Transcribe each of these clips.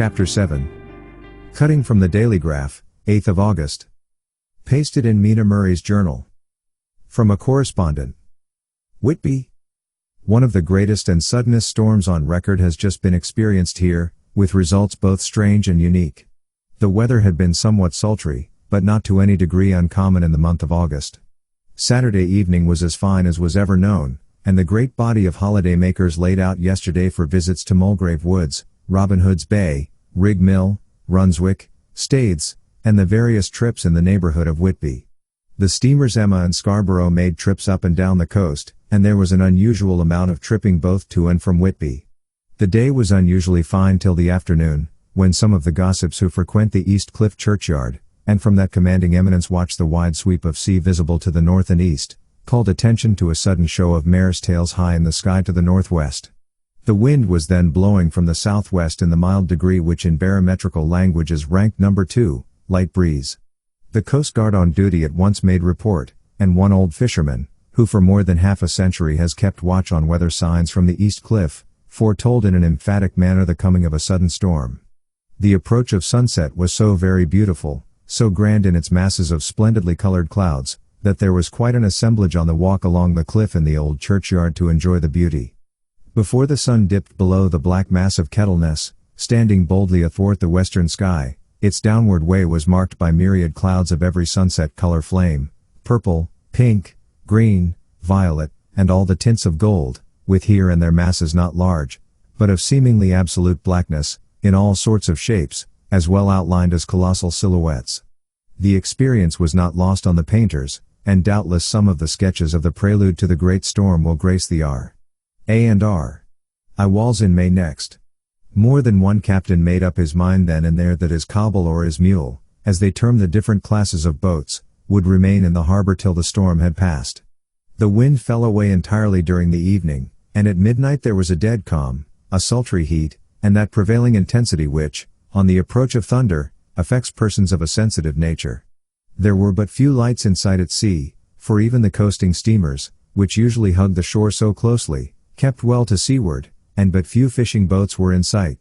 Chapter 7. Cutting from the Daily Graph, 8th of August. Pasted in Mina Murray's journal. From a correspondent. Whitby. One of the greatest and suddenest storms on record has just been experienced here, with results both strange and unique. The weather had been somewhat sultry, but not to any degree uncommon in the month of August. Saturday evening was as fine as was ever known, and the great body of holiday-makers laid out yesterday for visits to Mulgrave Woods, Robin Hood's Bay, Rig Mill, Runswick, Staithes, and the various trips in the neighborhood of Whitby. The steamers Emma and Scarborough made trips up and down the coast, and there was an unusual amount of tripping both to and from Whitby. The day was unusually fine till the afternoon, when some of the gossips who frequent the East Cliff churchyard, and from that commanding eminence watch the wide sweep of sea visible to the north and east, called attention to a sudden show of mares' tails high in the sky to the northwest. The wind was then blowing from the southwest in the mild degree which in barometrical language is ranked number 2, light breeze. The Coast Guard on duty at once made report, and one old fisherman, who for more than half a century has kept watch on weather signs from the East Cliff, foretold in an emphatic manner the coming of a sudden storm. The approach of sunset was so very beautiful, so grand in its masses of splendidly colored clouds, that there was quite an assemblage on the walk along the cliff in the old churchyard to enjoy the beauty. Before the sun dipped below the black mass of Kettleness, standing boldly athwart the western sky, its downward way was marked by myriad clouds of every sunset color flame, purple, pink, green, violet, and all the tints of gold, with here and there masses not large, but of seemingly absolute blackness, in all sorts of shapes, as well outlined as colossal silhouettes. The experience was not lost on the painters, and doubtless some of the sketches of the prelude to the great storm will grace the R.A.&R.I. walls in May next. More than one captain made up his mind then and there that his cobble or his mule, as they term the different classes of boats, would remain in the harbor till the storm had passed. The wind fell away entirely during the evening, and at midnight there was a dead calm, a sultry heat, and that prevailing intensity which, on the approach of thunder, affects persons of a sensitive nature. There were but few lights in sight at sea, for even the coasting steamers, which usually hug the shore so closely, kept well to seaward, and but few fishing boats were in sight.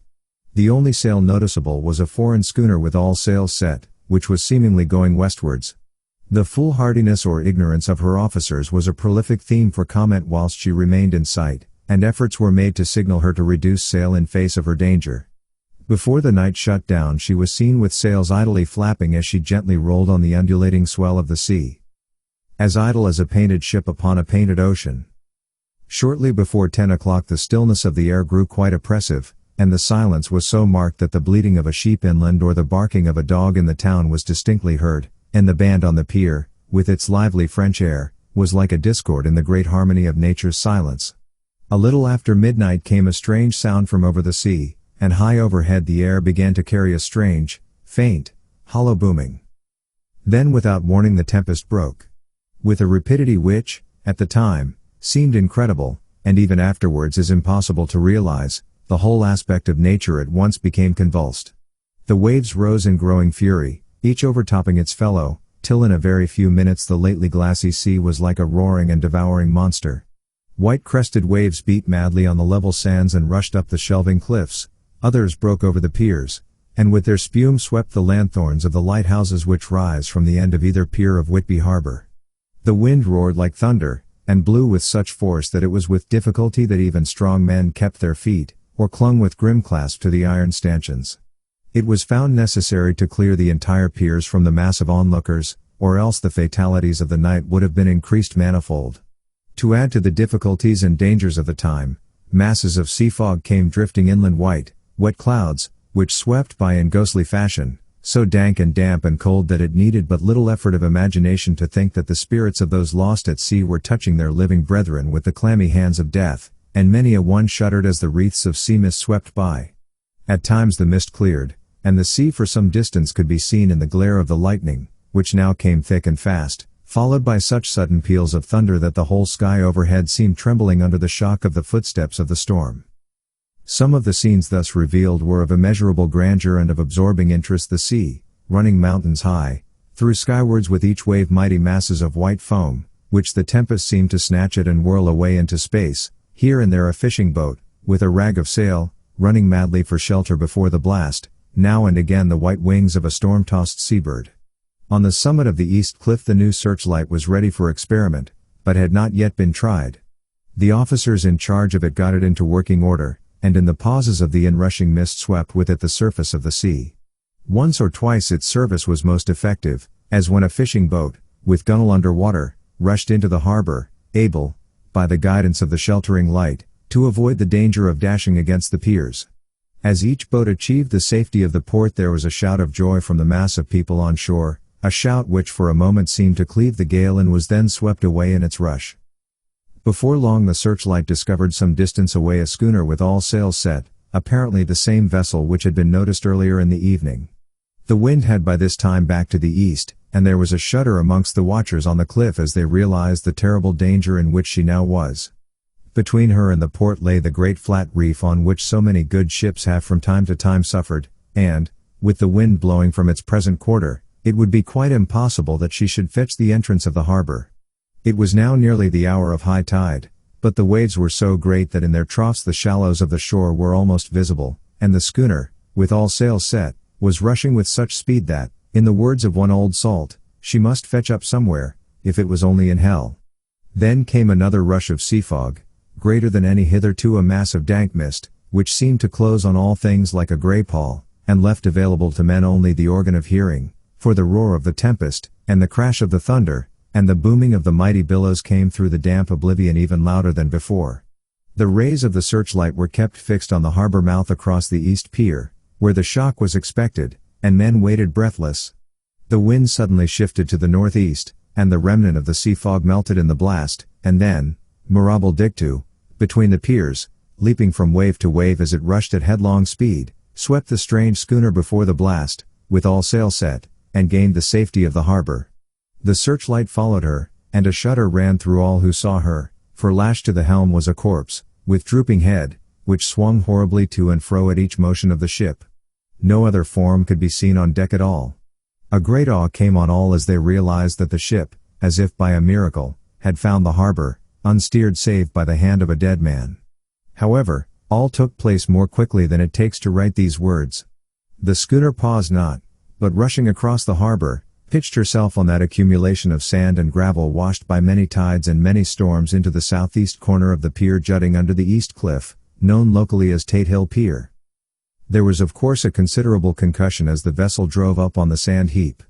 The only sail noticeable was a foreign schooner with all sails set, which was seemingly going westwards. The foolhardiness or ignorance of her officers was a prolific theme for comment whilst she remained in sight, and efforts were made to signal her to reduce sail in face of her danger. Before the night shut down she was seen with sails idly flapping as she gently rolled on the undulating swell of the sea. As idle as a painted ship upon a painted ocean. Shortly before 10 o'clock the stillness of the air grew quite oppressive, and the silence was so marked that the bleating of a sheep inland or the barking of a dog in the town was distinctly heard, and the band on the pier, with its lively French air, was like a discord in the great harmony of nature's silence. A little after midnight came a strange sound from over the sea, and high overhead the air began to carry a strange, faint, hollow booming. Then without warning the tempest broke. With a rapidity which, at the time, seemed incredible, and even afterwards is impossible to realize, the whole aspect of nature at once became convulsed. The waves rose in growing fury, each overtopping its fellow, till in a very few minutes the lately glassy sea was like a roaring and devouring monster. White-crested waves beat madly on the level sands and rushed up the shelving cliffs, others broke over the piers, and with their spume swept the lanthorns of the lighthouses which rise from the end of either pier of Whitby harbor. The wind roared like thunder, and blew with such force that it was with difficulty that even strong men kept their feet, or clung with grim clasp to the iron stanchions. It was found necessary to clear the entire piers from the mass of onlookers, or else the fatalities of the night would have been increased manifold. To add to the difficulties and dangers of the time, masses of sea fog came drifting inland, wet clouds, which swept by in ghostly fashion, so dank and damp and cold that it needed but little effort of imagination to think that the spirits of those lost at sea were touching their living brethren with the clammy hands of death, and many a one shuddered as the wreaths of sea mist swept by. At times the mist cleared, and the sea for some distance could be seen in the glare of the lightning, which now came thick and fast, followed by such sudden peals of thunder that the whole sky overhead seemed trembling under the shock of the footsteps of the storm. Some of the scenes thus revealed were of immeasurable grandeur and of absorbing interest. The sea, running mountains high, threw skywards with each wave mighty masses of white foam, which the tempest seemed to snatch at and whirl away into space, here and there a fishing boat, with a rag of sail, running madly for shelter before the blast, now and again the white wings of a storm-tossed seabird. On the summit of the east cliff the new searchlight was ready for experiment, but had not yet been tried. The officers in charge of it got it into working order, and in the pauses of the inrushing mist swept with it the surface of the sea. Once or twice its service was most effective, as when a fishing boat, with gunwale under water, rushed into the harbor, able, by the guidance of the sheltering light, to avoid the danger of dashing against the piers. As each boat achieved the safety of the port there was a shout of joy from the mass of people on shore, a shout which for a moment seemed to cleave the gale and was then swept away in its rush. Before long the searchlight discovered some distance away a schooner with all sails set, apparently the same vessel which had been noticed earlier in the evening. The wind had by this time backed to the east, and there was a shudder amongst the watchers on the cliff as they realized the terrible danger in which she now was. Between her and the port lay the great flat reef on which so many good ships have from time to time suffered, and, with the wind blowing from its present quarter, it would be quite impossible that she should fetch the entrance of the harbor. It was now nearly the hour of high tide, but the waves were so great that in their troughs the shallows of the shore were almost visible, and the schooner, with all sails set, was rushing with such speed that, in the words of one old salt, she must fetch up somewhere, if it was only in hell. Then came another rush of sea fog, greater than any hitherto, a mass of dank mist, which seemed to close on all things like a grey pall, and left available to men only the organ of hearing, for the roar of the tempest, and the crash of the thunder, and the booming of the mighty billows came through the damp oblivion even louder than before. The rays of the searchlight were kept fixed on the harbor mouth across the east pier, where the shock was expected, and men waited breathless. The wind suddenly shifted to the northeast, and the remnant of the sea fog melted in the blast, and then, mirabile dictu, between the piers, leaping from wave to wave as it rushed at headlong speed, swept the strange schooner before the blast, with all sail set, and gained the safety of the harbor. The searchlight followed her, and a shudder ran through all who saw her, for lashed to the helm was a corpse, with drooping head, which swung horribly to and fro at each motion of the ship. No other form could be seen on deck at all. A great awe came on all as they realized that the ship, as if by a miracle, had found the harbor, unsteered save by the hand of a dead man. However, all took place more quickly than it takes to write these words. The schooner paused not, but rushing across the harbor, pitched herself on that accumulation of sand and gravel washed by many tides and many storms into the southeast corner of the pier jutting under the east cliff, known locally as Tate Hill Pier. There was of course a considerable concussion as the vessel drove up on the sand heap.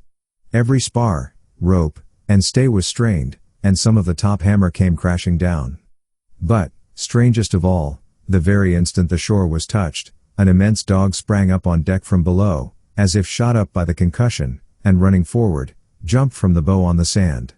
Every spar, rope, and stay was strained, and some of the top hammer came crashing down. But, strangest of all, the very instant the shore was touched, an immense dog sprang up on deck from below, as if shot up by the concussion, and running forward, jumped from the bow on the sand.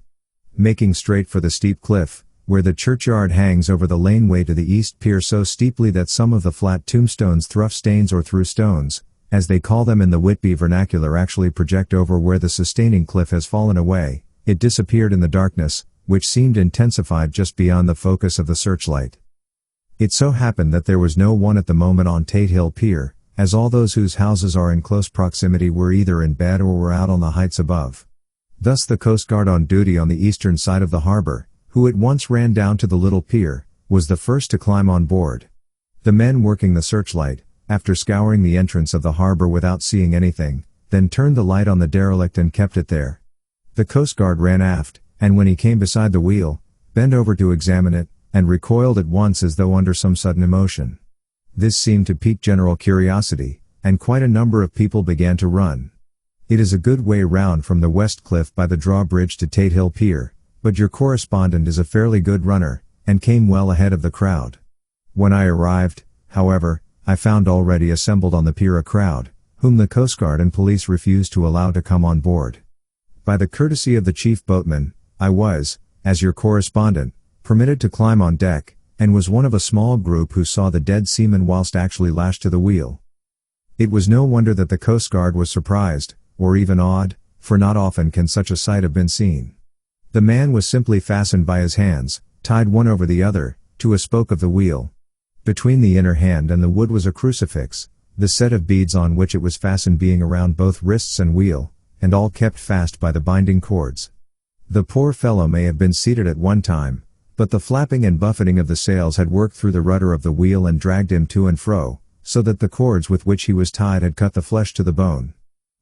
Making straight for the steep cliff, where the churchyard hangs over the laneway to the east pier so steeply that some of the flat tombstones through stains or through stones, as they call them in the Whitby vernacular, actually project over where the sustaining cliff has fallen away, it disappeared in the darkness, which seemed intensified just beyond the focus of the searchlight. It so happened that there was no one at the moment on Tate Hill Pier, as all those whose houses are in close proximity were either in bed or were out on the heights above. Thus the Coast Guard on duty on the eastern side of the harbor, who at once ran down to the little pier, was the first to climb on board. The men working the searchlight, after scouring the entrance of the harbor without seeing anything, then turned the light on the derelict and kept it there. The Coast Guard ran aft, and when he came beside the wheel, bent over to examine it, and recoiled at once as though under some sudden emotion. This seemed to pique general curiosity, and quite a number of people began to run. It is a good way round from the West Cliff by the drawbridge to Tate Hill Pier, but your correspondent is a fairly good runner, and came well ahead of the crowd. When I arrived, however, I found already assembled on the pier a crowd, whom the Coast Guard and police refused to allow to come on board. By the courtesy of the chief boatman, I was, as your correspondent, permitted to climb on deck, and was one of a small group who saw the dead seaman whilst actually lashed to the wheel. It was no wonder that the Coast Guard was surprised, or even awed, for not often can such a sight have been seen. The man was simply fastened by his hands, tied one over the other, to a spoke of the wheel. Between the inner hand and the wood was a crucifix, the set of beads on which it was fastened being around both wrists and wheel, and all kept fast by the binding cords. The poor fellow may have been seated at one time, but the flapping and buffeting of the sails had worked through the rudder of the wheel and dragged him to and fro, so that the cords with which he was tied had cut the flesh to the bone.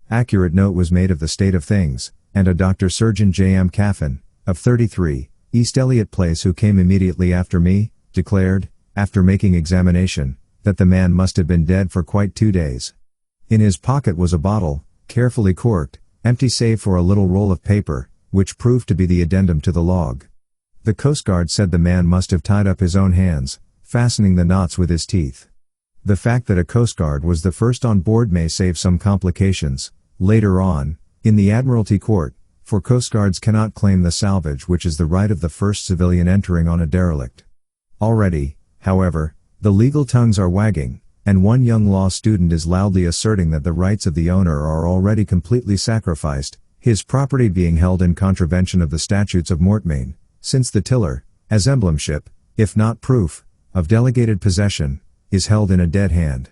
Accurate note was made of the state of things, and a Dr. Surgeon J.M. Caffin, of 33, East Elliott Place, who came immediately after me, declared, after making examination, that the man must have been dead for quite 2 days. In his pocket was a bottle, carefully corked, empty save for a little roll of paper, which proved to be the addendum to the log. The Coast Guard said the man must have tied up his own hands, fastening the knots with his teeth. The fact that a Coast Guard was the first on board may save some complications, later on, in the Admiralty Court, for Coast Guards cannot claim the salvage, which is the right of the first civilian entering on a derelict. Already, however, the legal tongues are wagging, and one young law student is loudly asserting that the rights of the owner are already completely sacrificed, his property being held in contravention of the statutes of mortmain, since the tiller, as emblemship, if not proof, of delegated possession, is held in a dead hand.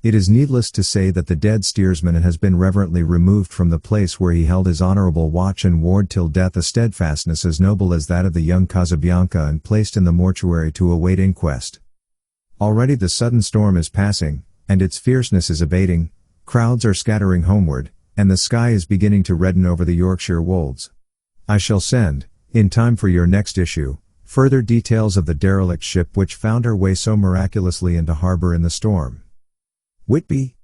It is needless to say that the dead steersman has been reverently removed from the place where he held his honorable watch and ward till death a steadfastness as noble as that of the young Casabianca, and placed in the mortuary to await inquest. Already the sudden storm is passing, and its fierceness is abating, crowds are scattering homeward, and the sky is beginning to redden over the Yorkshire wolds. I shall send, in time for your next issue, further details of the derelict ship which found her way so miraculously into harbor in the storm. Whitby,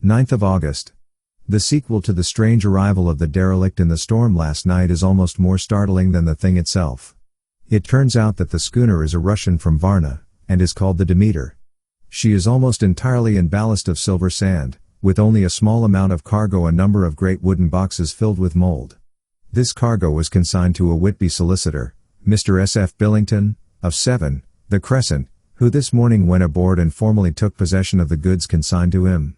9th of August. The sequel to the strange arrival of the derelict in the storm last night is almost more startling than the thing itself. It turns out that the schooner is a Russian from Varna, and is called the Demeter. She is almost entirely in ballast of silver sand, with only a small amount of cargo, a number of great wooden boxes filled with mold. This cargo was consigned to a Whitby solicitor, Mr. S. F. Billington, of 7, the Crescent, who this morning went aboard and formally took possession of the goods consigned to him.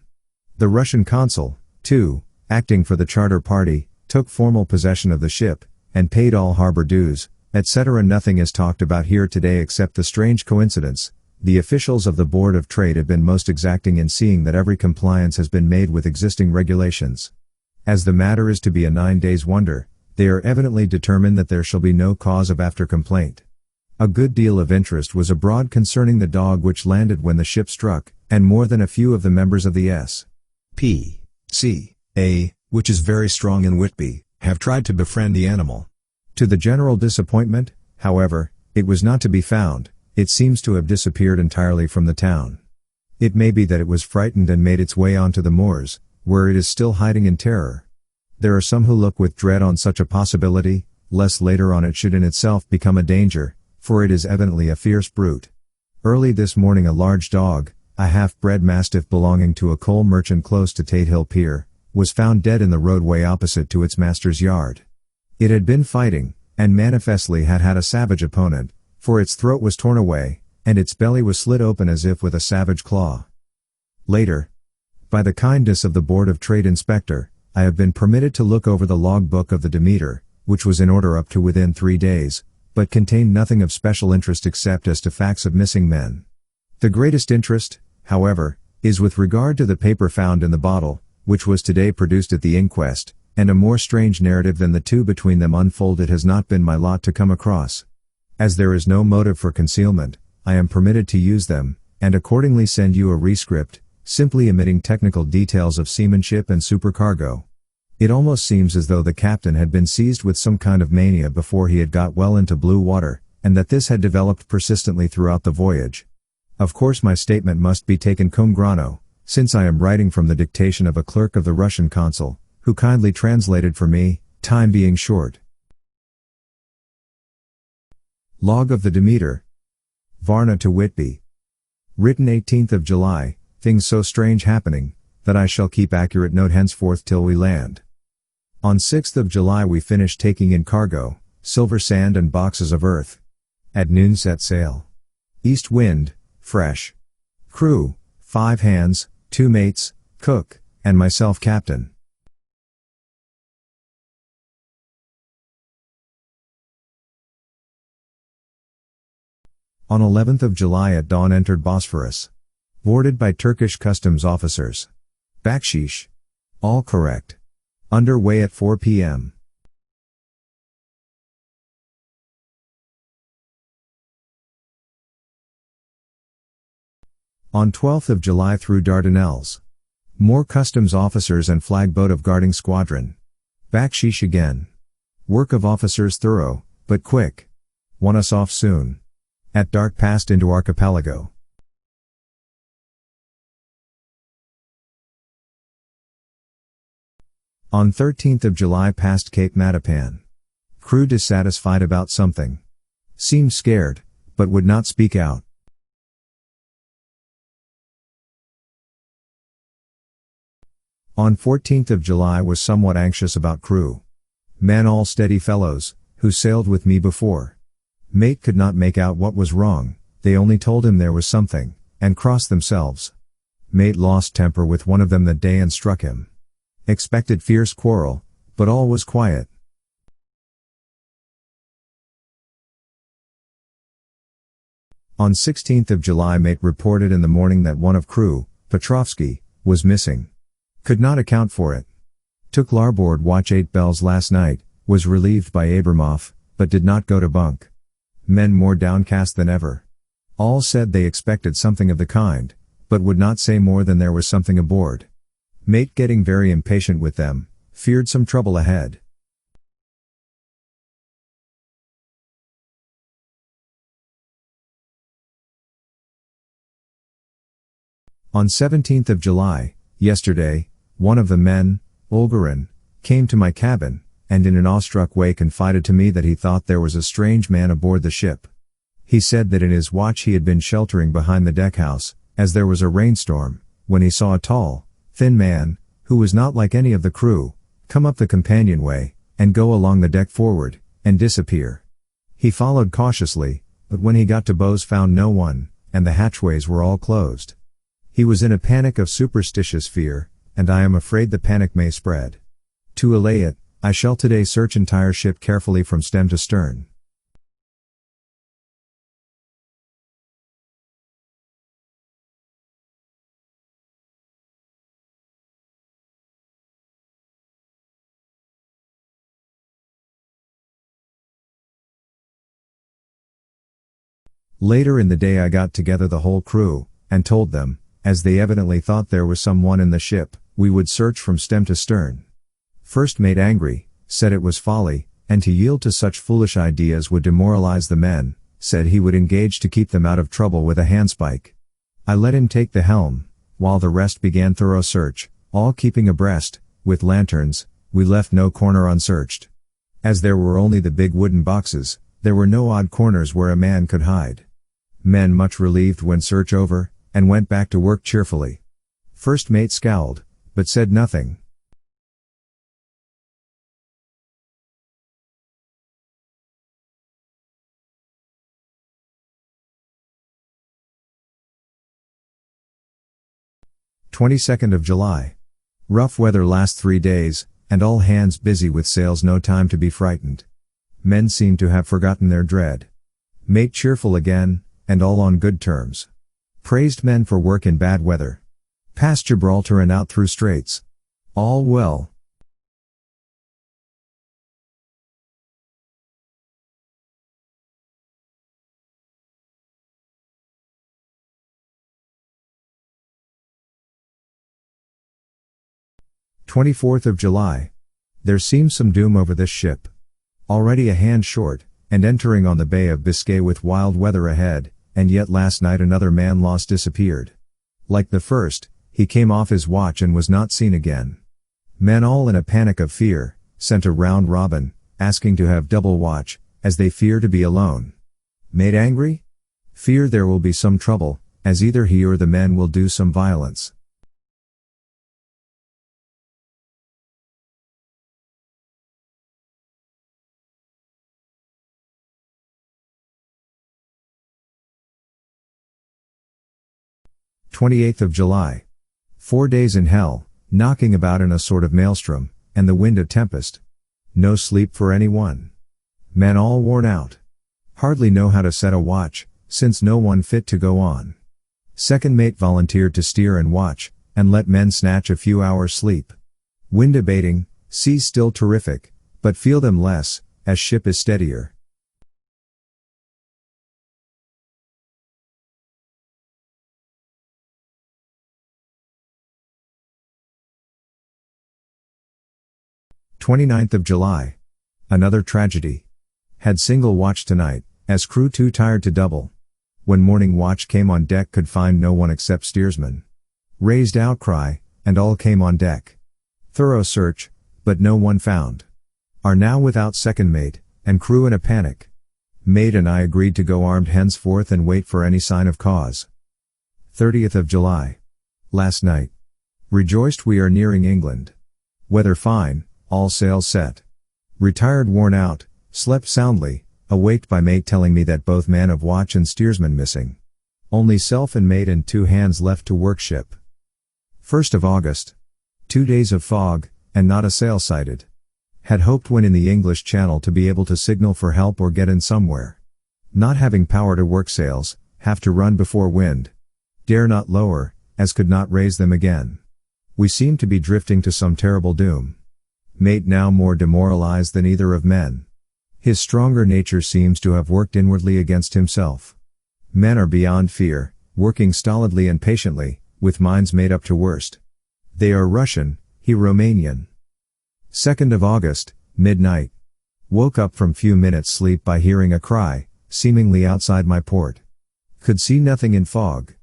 The Russian consul, too, acting for the charter party, took formal possession of the ship, and paid all harbor dues, etc. Nothing is talked about here today except the strange coincidence. The officials of the Board of Trade have been most exacting in seeing that every compliance has been made with existing regulations. As the matter is to be a 9 days' wonder, they are evidently determined that there shall be no cause of after complaint. A good deal of interest was abroad concerning the dog which landed when the ship struck, and more than a few of the members of the S.P.C.A., which is very strong in Whitby, have tried to befriend the animal. To the general disappointment, however, it was not to be found. It seems to have disappeared entirely from the town. It may be that it was frightened and made its way onto the moors, where it is still hiding in terror. There are some who look with dread on such a possibility, lest later on it should in itself become a danger, for it is evidently a fierce brute. Early this morning a large dog, a half-bred mastiff belonging to a coal merchant close to Tate Hill Pier, was found dead in the roadway opposite to its master's yard. It had been fighting, and manifestly had had a savage opponent, for its throat was torn away, and its belly was slit open as if with a savage claw. Later, by the kindness of the Board of Trade Inspector, I have been permitted to look over the log book of the Demeter, which was in order up to within 3 days, but contained nothing of special interest except as to facts of missing men. The greatest interest, however, is with regard to the paper found in the bottle, which was today produced at the inquest, and a more strange narrative than the two between them unfolded has not been my lot to come across. As there is no motive for concealment, I am permitted to use them, and accordingly send you a rescript, simply omitting technical details of seamanship and supercargo. It almost seems as though the captain had been seized with some kind of mania before he had got well into blue water, and that this had developed persistently throughout the voyage. Of course my statement must be taken cum grano, since I am writing from the dictation of a clerk of the Russian consul, who kindly translated for me, time being short. Log of the Demeter. Varna to Whitby. Written 18th of July, things so strange happening, that I shall keep accurate note henceforth till we land. On 6th of July we finished taking in cargo, silver sand and boxes of earth. At noon set sail. East wind, fresh. Crew, 5 hands, 2 mates, cook, and myself captain. On 11th of July at dawn entered Bosphorus. Boarded by Turkish customs officers. Bakshish. All correct. Under way at 4 p.m. On 12th of July through Dardanelles. More customs officers and flag boat of guarding squadron. Backsheesh again. Work of officers thorough, but quick. Want us off soon. At dark passed into archipelago. On 13th of July past Cape Matapan. Crew dissatisfied about something. Seemed scared, but would not speak out. On 14th of July was somewhat anxious about crew. Men all steady fellows, who sailed with me before. Mate could not make out what was wrong, they only told him there was something, and crossed themselves. Mate lost temper with one of them that day and struck him. Expected fierce quarrel, but all was quiet. On 16th of July mate reported in the morning that one of crew, Petrovsky, was missing. Could not account for it. Took larboard watch 8 bells last night, was relieved by Abramov, but did not go to bunk. Men more downcast than ever. All said they expected something of the kind, but would not say more than there was something aboard. Mate getting very impatient with them, feared some trouble ahead. On 17th of July, yesterday, one of the men, Olgarin, came to my cabin, and in an awestruck way confided to me that he thought there was a strange man aboard the ship. He said that in his watch he had been sheltering behind the deckhouse, as there was a rainstorm, when he saw a tall, thin man, who was not like any of the crew, come up the companionway, and go along the deck forward, and disappear. He followed cautiously, but when he got to bows found no one, and the hatchways were all closed. He was in a panic of superstitious fear, and I am afraid the panic may spread. To allay it, I shall today search entire ship carefully from stem to stern. Later in the day I got together the whole crew, and told them, as they evidently thought there was someone in the ship, we would search from stem to stern. First mate angry, said it was folly, and to yield to such foolish ideas would demoralize the men, said he would engage to keep them out of trouble with a handspike. I let him take the helm, while the rest began thorough search, all keeping abreast, with lanterns, we left no corner unsearched. As there were only the big wooden boxes, there were no odd corners where a man could hide. Men much relieved when search over, and went back to work cheerfully. First mate scowled, but said nothing. (22nd of July). Rough weather last 3 days, and all hands busy with sails, no time to be frightened. Men seem to have forgotten their dread. Mate cheerful again, and all on good terms. Praised men for work in bad weather. Past Gibraltar and out through straits. All well. (24th of July). There seems some doom over this ship. Already a hand short, and entering on the Bay of Biscay with wild weather ahead, and yet last night another man lost disappeared. Like the first, he came off his watch and was not seen again. Men all in a panic of fear, sent a round robin, asking to have double watch, as they fear to be alone. Mate angry? Fear there will be some trouble, as either he or the men will do some violence. (28th of July). 4 days in hell, knocking about in a sort of maelstrom, and the wind a tempest. No sleep for anyone. Men all worn out. Hardly know how to set a watch, since no one fit to go on. Second mate volunteered to steer and watch, and let men snatch a few hours sleep. Wind abating, sea still terrific, but feel them less, as ship is steadier. 29th of July. Another tragedy. Had single watch tonight, as crew too tired to double. When morning watch came on deck could find no one except steersman. Raised outcry, and all came on deck. Thorough search, but no one found. Are now without second mate, and crew in a panic. Mate and I agreed to go armed henceforth and wait for any sign of cause. 30th of July. Last night. Rejoiced we are nearing England. Weather fine, all sails set. Retired worn out, slept soundly, awaked by mate telling me that both man of watch and steersman missing. Only self and mate and 2 hands left to work ship. 1st of August. 2 days of fog, and not a sail sighted. Had hoped when in the English Channel to be able to signal for help or get in somewhere. Not having power to work sails, have to run before wind. Dare not lower, as could not raise them again. We seem to be drifting to some terrible doom. Mate now more demoralized than either of men. His stronger nature seems to have worked inwardly against himself. Men are beyond fear, working stolidly and patiently, with minds made up to worst. They are Russian, he Romanian. 2nd of August, midnight. Woke up from few minutes sleep by hearing a cry, seemingly outside my port. Could see nothing in fog.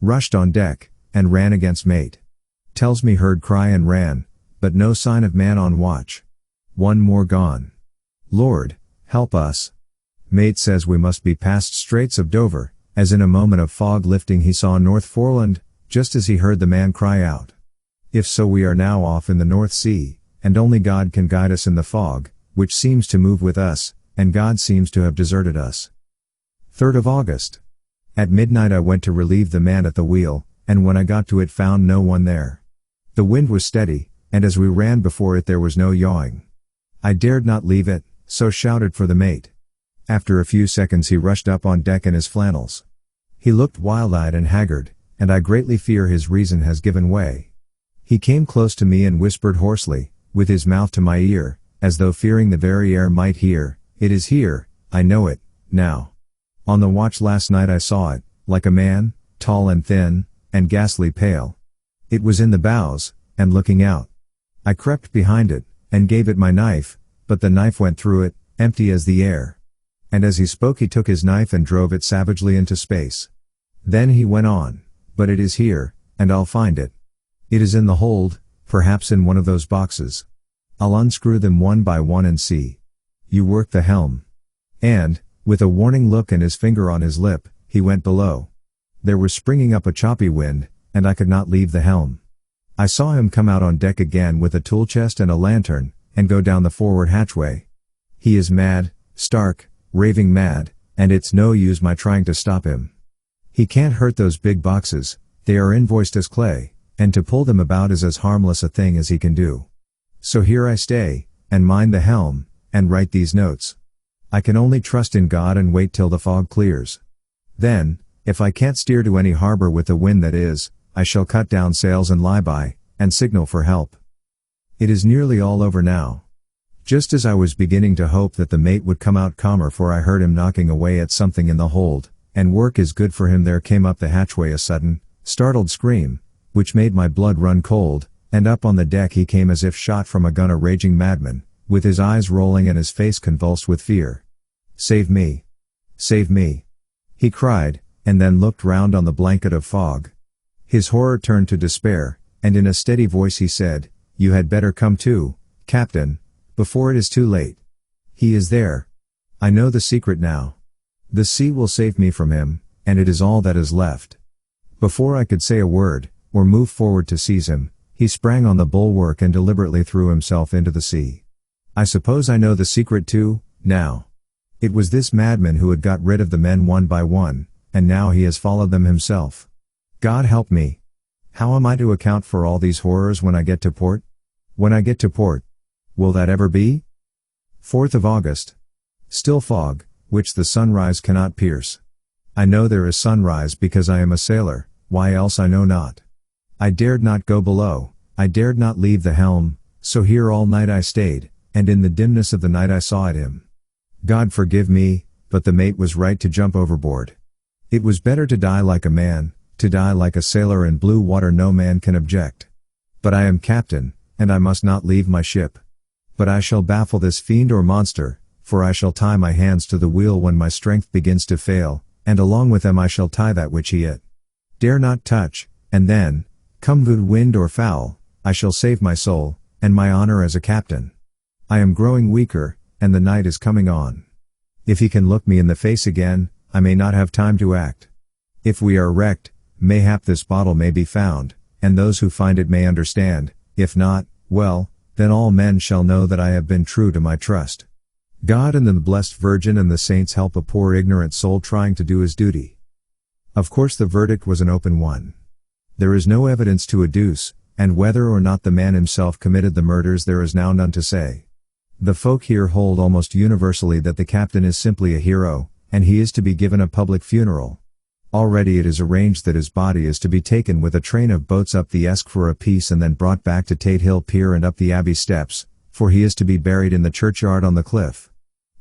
Rushed on deck, and ran against mate. Tells me heard cry and ran, but no sign of man on watch. One more gone. Lord, help us. Mate says we must be past Straits of Dover, as in a moment of fog lifting he saw North Foreland, just as he heard the man cry out. If so we are now off in the North Sea, and only God can guide us in the fog, which seems to move with us, and God seems to have deserted us. 3rd of August. At midnight I went to relieve the man at the wheel, and when I got to it found no one there. The wind was steady, and as we ran before it there was no yawing. I dared not leave it, so shouted for the mate. After a few seconds he rushed up on deck in his flannels. He looked wild-eyed and haggard, and I greatly fear his reason has given way. He came close to me and whispered hoarsely, with his mouth to my ear, as though fearing the very air might hear, "It is here, I know it, now. On the watch last night I saw it, like a man, tall and thin, and ghastly pale. It was in the bows, and looking out. I crept behind it, and gave it my knife, but the knife went through it, empty as the air." And as he spoke he took his knife and drove it savagely into space. Then he went on, "But it is here, and I'll find it. It is in the hold, perhaps in one of those boxes. I'll unscrew them one by one and see. You work the helm." And, with a warning look and his finger on his lip, he went below. There was springing up a choppy wind, and I could not leave the helm. I saw him come out on deck again with a tool chest and a lantern, and go down the forward hatchway. He is mad, stark, raving mad, and it's no use my trying to stop him. He can't hurt those big boxes, they are invoiced as clay, and to pull them about is as harmless a thing as he can do. So here I stay, and mind the helm, and write these notes. I can only trust in God and wait till the fog clears. Then, if I can't steer to any harbor with the wind that is, I shall cut down sails and lie by, and signal for help. It is nearly all over now. Just as I was beginning to hope that the mate would come out calmer, for I heard him knocking away at something in the hold, and work is good for him, there came up the hatchway a sudden, startled scream, which made my blood run cold, and up on the deck he came as if shot from a gun, a raging madman, with his eyes rolling and his face convulsed with fear. "Save me! Save me!" he cried, and then looked round on the blanket of fog. His horror turned to despair, and in a steady voice he said, "You had better come too, Captain, before it is too late. He is there. I know the secret now. The sea will save me from him, and it is all that is left." Before I could say a word, or move forward to seize him, he sprang on the bulwark and deliberately threw himself into the sea. I suppose I know the secret too, now. It was this madman who had got rid of the men one by one, and now he has followed them himself. God help me! How am I to account for all these horrors when I get to port? When I get to port? Will that ever be? 4th of August. Still fog, which the sunrise cannot pierce. I know there is sunrise because I am a sailor, why else I know not. I dared not go below, I dared not leave the helm, so here all night I stayed, and in the dimness of the night I saw at him. God forgive me, but the mate was right to jump overboard. It was better to die like a man, to die like a sailor in blue water, no man can object. But I am captain, and I must not leave my ship. But I shall baffle this fiend or monster, for I shall tie my hands to the wheel when my strength begins to fail, and along with them I shall tie that which he dare not touch, and then, come good wind or foul, I shall save my soul, and my honor as a captain. I am growing weaker, and the night is coming on. If he can look me in the face again, I may not have time to act. If we are wrecked, mayhap this bottle may be found, and those who find it may understand, if not, well, then all men shall know that I have been true to my trust. God and the Blessed Virgin and the saints help a poor ignorant soul trying to do his duty. Of course the verdict was an open one. There is no evidence to adduce, and whether or not the man himself committed the murders there is now none to say. The folk here hold almost universally that the captain is simply a hero, and he is to be given a public funeral. Already it is arranged that his body is to be taken with a train of boats up the Esk for a piece and then brought back to Tate Hill Pier and up the Abbey steps, for he is to be buried in the churchyard on the cliff.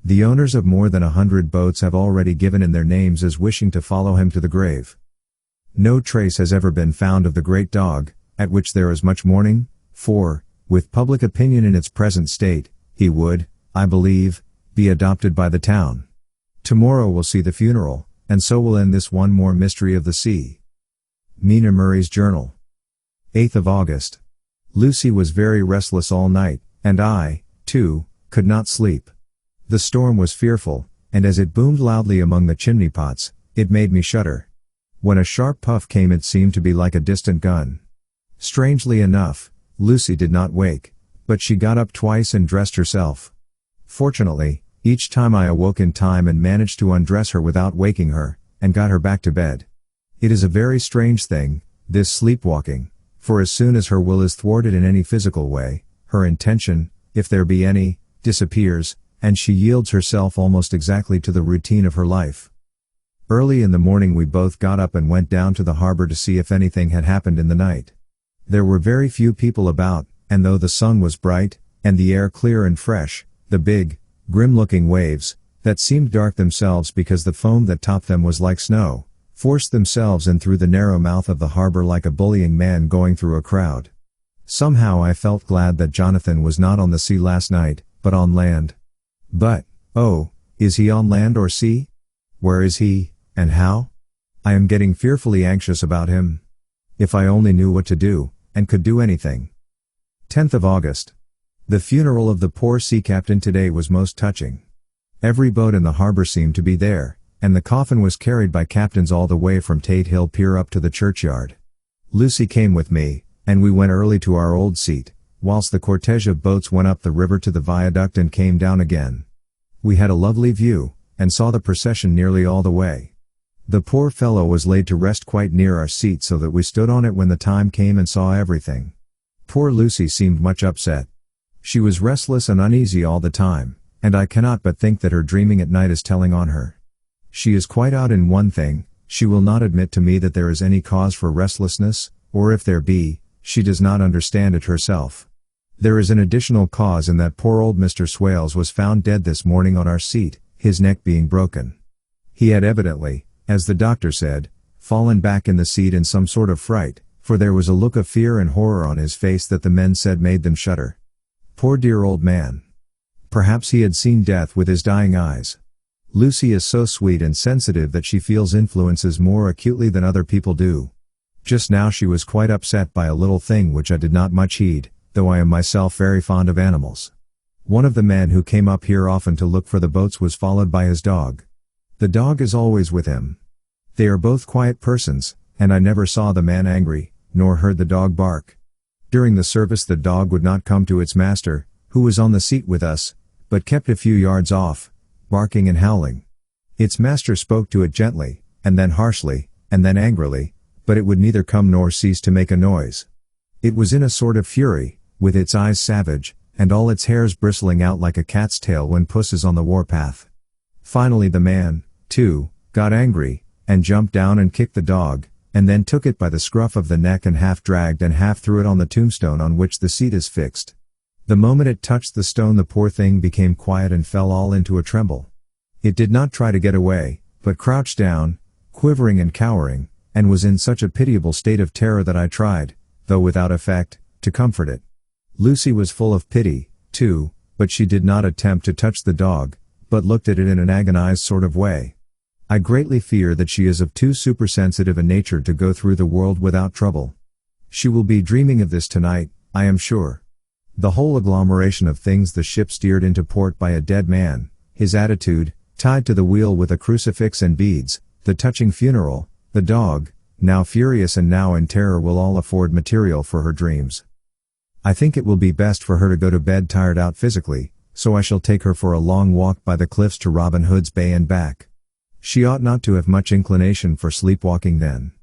The owners of more than 100 boats have already given in their names as wishing to follow him to the grave. No trace has ever been found of the great dog, at which there is much mourning, for, with public opinion in its present state, he would, I believe, be adopted by the town. Tomorrow will see the funeral, and so will end this one more mystery of the sea. Mina Murray's Journal. 8th of August. Lucy was very restless all night, and I, too, could not sleep. The storm was fearful, and as it boomed loudly among the chimney pots, it made me shudder. When a sharp puff came it seemed to be like a distant gun. Strangely enough, Lucy did not wake, but she got up twice and dressed herself. Fortunately, each time I awoke in time and managed to undress her without waking her, and got her back to bed. It is a very strange thing, this sleepwalking, for as soon as her will is thwarted in any physical way, her intention, if there be any, disappears, and she yields herself almost exactly to the routine of her life. Early in the morning we both got up and went down to the harbor to see if anything had happened in the night. There were very few people about, and though the sun was bright, and the air clear and fresh, the big, grim-looking waves, that seemed dark themselves because the foam that topped them was like snow, forced themselves in through the narrow mouth of the harbor like a bullying man going through a crowd. Somehow I felt glad that Jonathan was not on the sea last night, but on land. But, oh, is he on land or sea? Where is he, and how? I am getting fearfully anxious about him. If I only knew what to do, and could do anything. 10th of August. The funeral of the poor sea captain today was most touching. Every boat in the harbor seemed to be there, and the coffin was carried by captains all the way from Tate Hill Pier up to the churchyard. Lucy came with me, and we went early to our old seat, whilst the cortege of boats went up the river to the viaduct and came down again. We had a lovely view, and saw the procession nearly all the way. The poor fellow was laid to rest quite near our seat so that we stood on it when the time came and saw everything. Poor Lucy seemed much upset. She was restless and uneasy all the time, and I cannot but think that her dreaming at night is telling on her. She is quite out in one thing, she will not admit to me that there is any cause for restlessness, or if there be, she does not understand it herself. There is an additional cause in that poor old Mr. Swales was found dead this morning on our seat, his neck being broken. He had evidently, as the doctor said, fallen back in the seat in some sort of fright, for there was a look of fear and horror on his face that the men said made them shudder. Poor dear old man. Perhaps he had seen death with his dying eyes. Lucy is so sweet and sensitive that she feels influences more acutely than other people do. Just now she was quite upset by a little thing which I did not much heed, though I am myself very fond of animals. One of the men who came up here often to look for the boats was followed by his dog. The dog is always with him. They are both quiet persons, and I never saw the man angry, nor heard the dog bark. During the service the dog would not come to its master, who was on the seat with us, but kept a few yards off, barking and howling. Its master spoke to it gently, and then harshly, and then angrily, but it would neither come nor cease to make a noise. It was in a sort of fury, with its eyes savage, and all its hairs bristling out like a cat's tail when puss is on the warpath. Finally the man, too, got angry, and jumped down and kicked the dog, and then took it by the scruff of the neck and half dragged and half threw it on the tombstone on which the seat is fixed. The moment it touched the stone the poor thing became quiet and fell all into a tremble. It did not try to get away, but crouched down, quivering and cowering, and was in such a pitiable state of terror that I tried, though without effect, to comfort it. Lucy was full of pity, too, but she did not attempt to touch the dog, but looked at it in an agonized sort of way. I greatly fear that she is of too supersensitive a nature to go through the world without trouble. She will be dreaming of this tonight, I am sure. The whole agglomeration of things, the ship steered into port by a dead man, his attitude, tied to the wheel with a crucifix and beads, the touching funeral, the dog, now furious and now in terror, will all afford material for her dreams. I think it will be best for her to go to bed tired out physically, so I shall take her for a long walk by the cliffs to Robin Hood's Bay and back. She ought not to have much inclination for sleepwalking then.